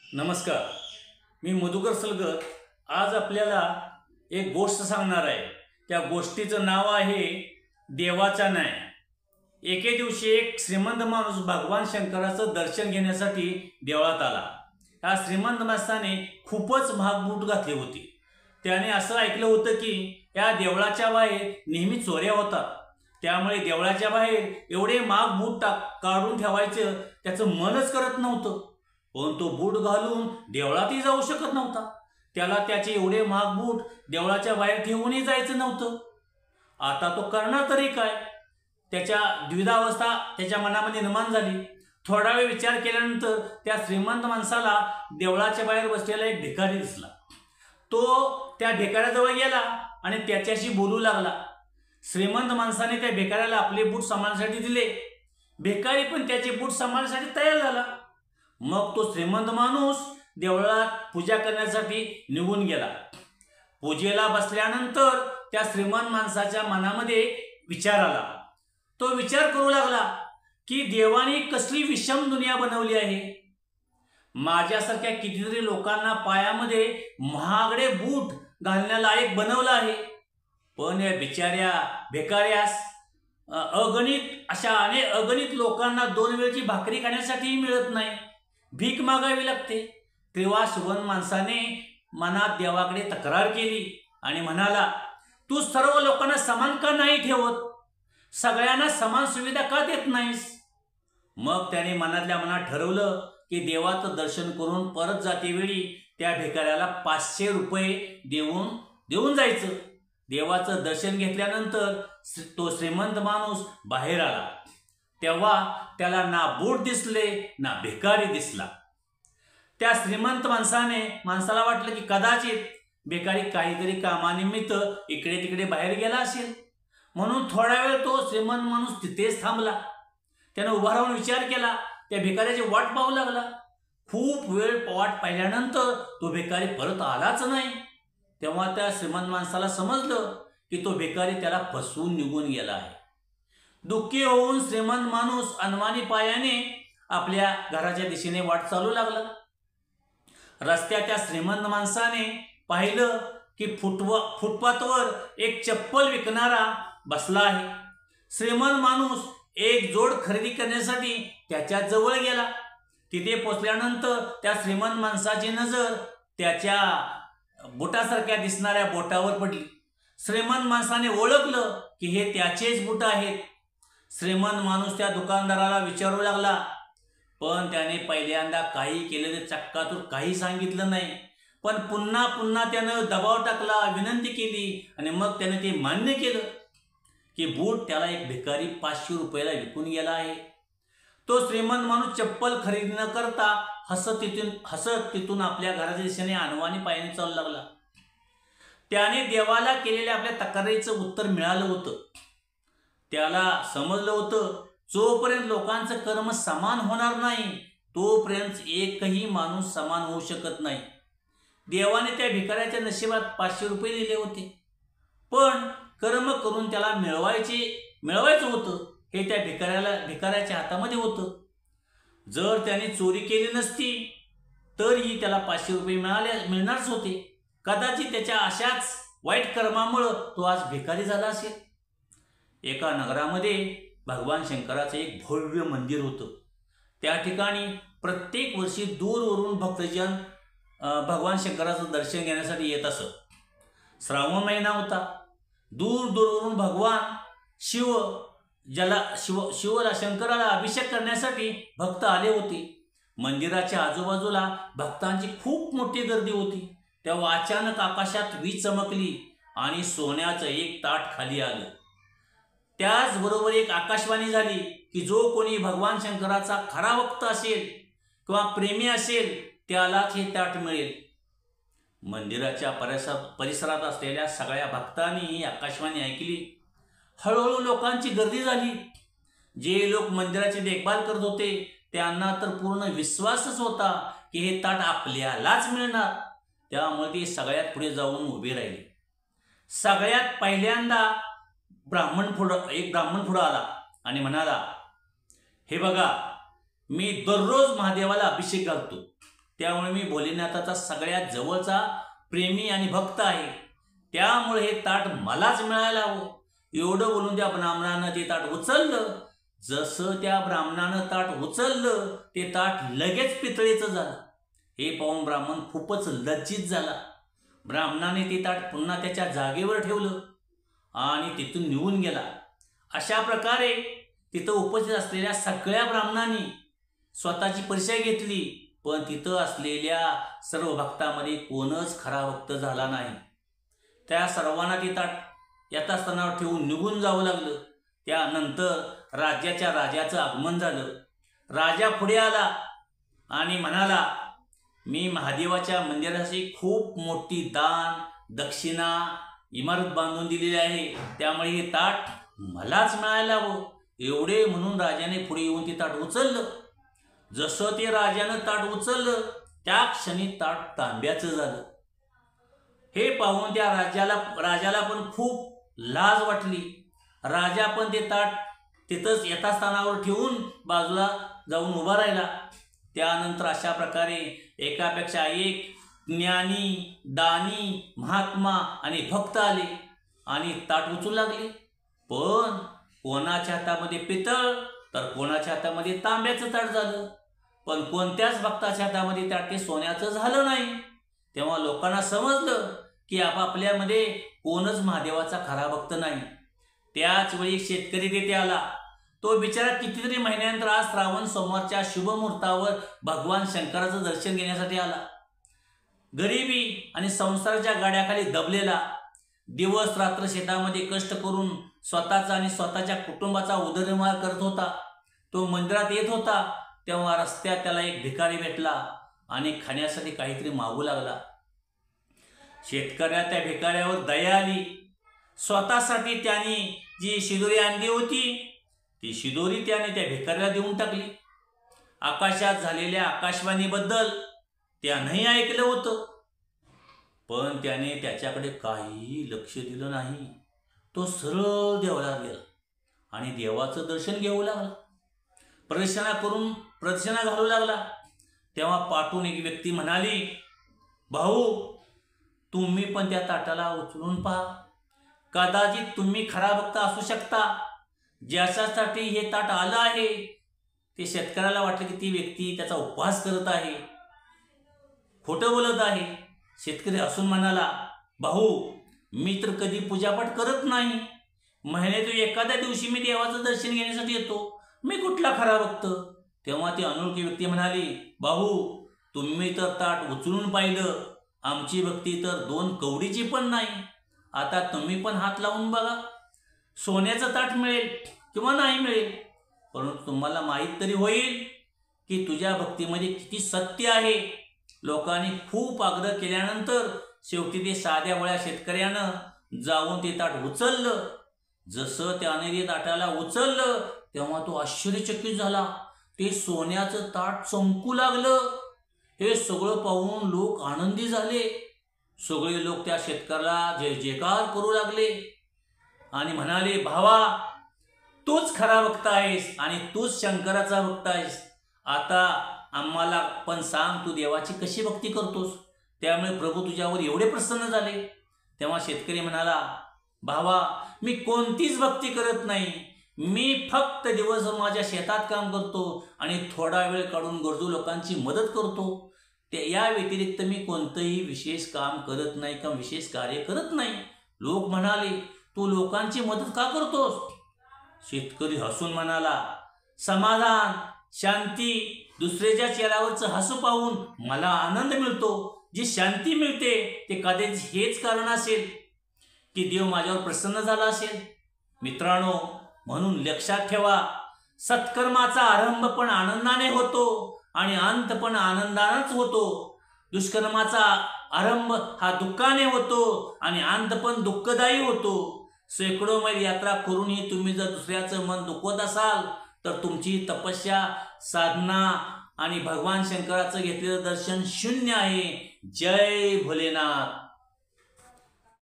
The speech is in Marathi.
नमस्कार, मी मधुकर सलगर आज आपल्याला एक गोष्ट सांगणार आहे। त्या गोष्टीचं नाव आहे देवाचा न्याय। एके दिवशी एक श्रीमंत माणूस भगवान शंकराचं दर्शन घेण्यासाठी देवळात आला। या श्रीमंत माणसाने खूपच महाग बूट घातले होते। त्याने असं ऐकलं होतं की या देवळाच्या बाहेर नेहमी चोऱ्या होतात, त्यामुळे देवळाच्या बाहेर एवढे महाग बूट काढून ठेवायचं त्याचं मनच करत नव्हतं। पण तो बूट घालून देवळातही जाऊ शकत नव्हता। त्याला त्याचे एवढे महाग बूट देवळाच्या बाहेर ठेवूनही जायचं नव्हतं। आता तो करणार तरी काय? त्याच्या द्विधावस्था त्याच्या मनामध्ये निर्माण झाली। थोडा वेळ विचार केल्यानंतर त्या श्रीमंत माणसाला देवळाच्या बाहेर बसलेला एक भिकारी दिसला। तो त्या भिकाऱ्याजवळ गेला आणि त्याच्याशी बोलू लागला। श्रीमंत माणसाने त्या भिकाऱ्याला आपले बूट सांभाळण्यासाठी दिले। भिकारी पण त्याचे बूट सांभाळण्यासाठी तयार झाला। मग तो श्रीमंत माणूस देवळात पूजा करण्यासाठी निघून गेला। पूजेला बसल्यानंतर त्या श्रीमंत माणसाच्या मनामध्ये विचार आला। तो विचार करू लागला की देवाने कसली विषम दुनिया बनवली आहे। माझ्यासारख्या कितीतरी लोकांना पायामध्ये महागडे बूट घालण्यालायक बनवलं आहे, पण या बिचाऱ्या भिकाऱ्यास अगणित लोकांना 2 वेळची भाकरी खाण्यासाठी मिळत नाही, भीक मागावी लागते। तेव्हा श्रीमंत माणसाने मनात देवाकडे तक्रार केली आणि म्हणाला, तू सर्व लोकांना समान का नाही ठेवत? सगळ्यांना समान सुविधा का देत नाहीस? मग त्याने मनातल्या मनात ठरवलं की देवाचं दर्शन करून परत जातेवेळी त्या भिकाऱ्याला 500 रुपये देऊन जायचं। देवाचं दर्शन घेतल्यानंतर तो श्रीमंत माणूस बाहेर आला, तेव्हा त्याला ना बूट दिसले ना भिकारी दिसला। त्या श्रीमंत माणसाला वाटलं की कदाचित भिकारी काहीतरी कामानिमित्त इकडे तिकडे बाहेर गेला असेल, म्हणून थोडा वेळ तो श्रीमंत माणूस तिथेच थांबला। त्याने उभा राहून विचार केला, त्या भिकाऱ्याची वाट पाहू लागला। खूप वेळ वाट पाहिल्यानंतर तो भिकारी परत आलाच नाही। तेव्हा त्या श्रीमंत माणसाला समजलं की तो भिकारी त्याला फसवून निघून गेला आहे। दुःखी होऊन श्रीमंत माणूस अनवाणी पायाने आपल्या घराच्या दिशेने वाट चालू लागला। रस्त्यात त्या श्रीमंत माणसाने पाहिलं की फुटपाथवर एक चप्पल विकणारा बसला आहे। श्रीमंत माणूस एक जोड खरेदी करण्यासाठी त्याच्या जवळ गेला। तिथे पोचल्यानंतर त्या श्रीमंत माणसाची नजर त्याच्या बुटासारख्या दिसणाऱ्या बोटावर पडली। श्रीमंत माणसाने ओळखलं की हे त्याचेच बूट आहेत। श्रीमंत माणूस त्या दुकानदाराला विचारू लागला, पण त्याने पहिल्यांदा काही केलेले चक्काचूर काही सांगितलं नाही। पण पुन्हा पुन्हा त्यानं दबाव टाकला, विनंती केली आणि मग त्याने ते मान्य केलं की बूट त्याला एक भिकारी 500 रुपयाला विकून गेला आहे। तो श्रीमंत माणूस चप्पल खरेदी न करता हसत तिथून आपल्या घराच्या दिशेने अनवाणी पायाने चालू लागला। त्याने देवाला केलेल्या आपल्या तक्रारीचं उत्तर मिळालं होतं। त्याला समजलं होतं, जोपर्यंत लोकांचं कर्म समान होणार नाही तोपर्यंत एकही माणूस समान होऊ शकत नाही। देवाने त्या भिकाऱ्याच्या नशिबात 500 रुपये दिले होते, पण कर्म करून त्याला मिळवायचं होतं हे त्या भिकाऱ्याच्या हातामध्ये होतं। जर त्याने चोरी केली नसती तरीही त्याला 500 रुपये मिळणारच होते। कदाचित त्याच्या अशाच वाईट कर्मामुळे तो आज भिकारी झाला असेल। एका नगरामध्ये भगवान शंकराचं एक भव्य मंदिर होतं। त्या ठिकाणी प्रत्येक वर्षी दूरवरून भक्तजन भगवान शंकराचं दर्शन घेण्यासाठी येत असत। श्रावण महिना होता। दूरवरून भगवान शंकराला अभिषेक करण्यासाठी भक्त आले होते। मंदिराच्या आजूबाजूला भक्तांची खूप मोठी गर्दी होती। तेव्हा अचानक आकाशात वीज चमकली आणि सोन्याचं एक ताट खाली आलं। त्याचबरोबर एक आकाशवाणी झाली की जो कोणी भगवान शंकराचा खरा भक्त असेल किंवा प्रेमी असेल त्यालाच हे ताट मिळेल। मंदिराच्या परिसरात असलेल्या सगळ्या भक्तांनी ही आकाशवाणी ऐकली। हळूहळू लोकांची गर्दी झाली। जे लोक मंदिराची देखभाल करत होते त्यांना तर पूर्ण विश्वासच होता की हे ताट आपल्यालाच मिळणार, त्यामुळे ते सगळ्यात पुढे जाऊन उभे राहिले। सगळ्यात पहिल्यांदा एक ब्राह्मण पुढे आला आणि म्हणाला, हे बघा, मी दररोज महादेवाला अभिषेक घालतो, त्यामुळे मी भोलेनाथाचा सगळ्यात जवळचा प्रेमी आणि भक्त आहे, त्यामुळे हे ताट मलाच मिळायला हवं. एवढं बोलून त्या ब्राह्मणानं ते ताट उचललं. जसं त्या ब्राह्मणानं ताट उचललं ते ताट लगेच पितळेचं झालं. हे पाहून ब्राह्मण खूपच लज्जित झाला. ब्राह्मणाने ते ताट पुन्हा त्याच्या जागेवर ठेवलं आणि तिथून निघून गेला. अशा प्रकारे तिथं उपस्थित असलेल्या सगळ्या ब्राह्मणांनी स्वतःची परीक्षा घेतली, पण तिथं असलेल्या सर्व भक्तांमध्ये कोणच खरा भक्त झाला नाही. त्या सर्वांना ते ताट यथास्थानावर ठेवून निघून जावं लागलं. त्यानंतर राजाचं आगमन झालं. राजा पुढे आला आणि म्हणाला, मी महादेवाच्या मंदिरासाठी खूप मोठी दान दक्षिणा इमारत बांधून दिलेली आहे, त्यामुळे हे ताट मलाच मिळायला हवं. एवढे म्हणून राजाने पुढे येऊन ते ताट उचललं. जसं ते राजानं ताट उचललं त्या क्षणी ताट तांब्याचं झालं. हे पाहून त्या राजाला पण खूप लाज वाटली. राजा पण ते ताट तिथंच यथास्थानावर ठेवून बाजूला जाऊन उभा राहिला. त्यानंतर अशा प्रकारे एकापेक्षा एक ज्ञानी दानी महात्मा आणि भक्त आले आणि ताट उचलू लागले. पण कोणाच्या हातामध्ये पितळ तर कोणाच्या हातामध्ये तांब्याचं ताट झालं. पण कोणत्याच भक्ताच्या हातामध्ये ताट ते सोन्याचं झालं नाही. तेव्हा लोकांना समजलं की आपापल्यामध्ये कोणच महादेवाचा खरा भक्त नाही. त्याच वेळी शेतकरी तेथे आला. तो बिचारा कितीतरी महिन्यानंतर आज श्रावण सोमवारच्या शुभ मुहूर्तावर भगवान शंकराचं दर्शन घेण्यासाठी आला. गरिबी आणि संसाराच्या गाड्याखाली दबलेला, दिवस रात्र शेतामध्ये कष्ट करून स्वतःचा आणि स्वतःच्या कुटुंबाचा उदरनिर्वाह करत होता. तो मंदिरात येत होता तेव्हा रस्त्यात त्याला एक भिकारी भेटला आणि खाण्यासाठी काहीतरी मागू लागला. शेतकऱ्या त्या भिकाऱ्यावर दया आली. स्वतःसाठी त्याने जी शिदोरी आणली होती ती शिदोरी त्याने त्या भिकाऱ्याला देऊन टाकली. आकाशात झालेल्या आकाशवाणीबद्दल त्यानंही ऐकलं होतं, पण त्याने त्याच्याकडे काही लक्ष दिलं नाही. तो सरळ देवळात गेला आणि देवाचं दर्शन घेऊ लागला. प्रदक्षिणा घालू लागला. तेव्हा पाठून एक व्यक्ती म्हणाली, भाऊ तुम्ही पण त्या ताटाला उचलून पहा. कदाचित तुम्ही खरा भक्त असू शकता. ज्याच्यासाठी हे ताट आलं आहे ते शेतकऱ्याला वाटलं की ती व्यक्ती त्याचा उपवास करत आहे, खोटं बोलत आहे. शेतकरी हसून म्हणाला, भाऊ मी तर कधी पूजापाठ करत नाही. महिन्यातून एखाद्या दिवशी मी देवाचं दर्शन घेण्यासाठी येतो. मी कुठला खरा भक्त. तेव्हा ती अनोळखी व्यक्ती म्हणाली, भाऊ तुम्ही तर ताट उचलून पाहिलं, आमची भक्ती तर 2 कवडीची पण नाही. आता तुम्ही पण हात लावून बघा. सोन्याचं ताट मिळेल किंवा नाही मिळेल, परंतु तुम्हाला माहीत तरी होईल की तुझ्या भक्तीमध्ये किती सत्य आहे. लोकांनी खूप आग्रह केल्यानंतर शेवटी ते साध्या वळ्या शेतकऱ्यानं जाऊन ते ताट उचललं. जसं त्याने ते ताटाला उचललं तेव्हा तो आश्चर्यचकित झाला. ते सोन्याचं ताट चमकू लागलं. हे सगळं पाहून लोक आनंदी झाले. सगळे लोक त्या शेतकऱ्याला जय जयकार करू लागले आणि म्हणाले, भावा तूच खरा भक्त आहेस आणि तूच शंकराचा भक्त आहेस. आता आम्हाला पण सांग तू देवाची कशी भक्ती करतोस. त्यामुळे प्रभू तुझ्यावर एवढे प्रसन्न झाले. तेव्हा शेतकरी म्हणाला, भावा मी कोणतीच भक्ती करत नाही. मी फक्त दिवसभर माझ्या शेतात काम करतो आणि थोडा वेळ काढून गरजू लोकांची मदत करतो. या व्यतिरिक्त मी कोणतंही विशेष काम करत नाही किंवा विशेष कार्य करत नाही. लोक म्हणाले, तू लोकांची मदत का करतोस. शेतकरी हसून म्हणाला, समाधान शांती दुसऱ्याच्या चेहऱ्यावरचं हसू पाहून मला आनंद मिळतो. जी शांती मिळते ते कदाचित हेच कारण असेल की देव माझ्यावर प्रसन्न झाला असेल. मित्रांनो, म्हणून लक्षात ठेवा, सत्कर्माचा आरंभ पण आनंदाने होतो आणि अंत पण आनंदानेच होतो. दुष्कर्माचा आरंभ हा दुःखाने होतो आणि अंत पण दुःखदायी होतो. शेकडो मैल यात्रा करूनही तुम्ही जर दुसऱ्याचं मन दुखवत असाल तर तुमची तपस्या साधना आणि भगवान शंकराचं घेतलेलं दर्शन शून्य आहे. जय भोलेनाथ.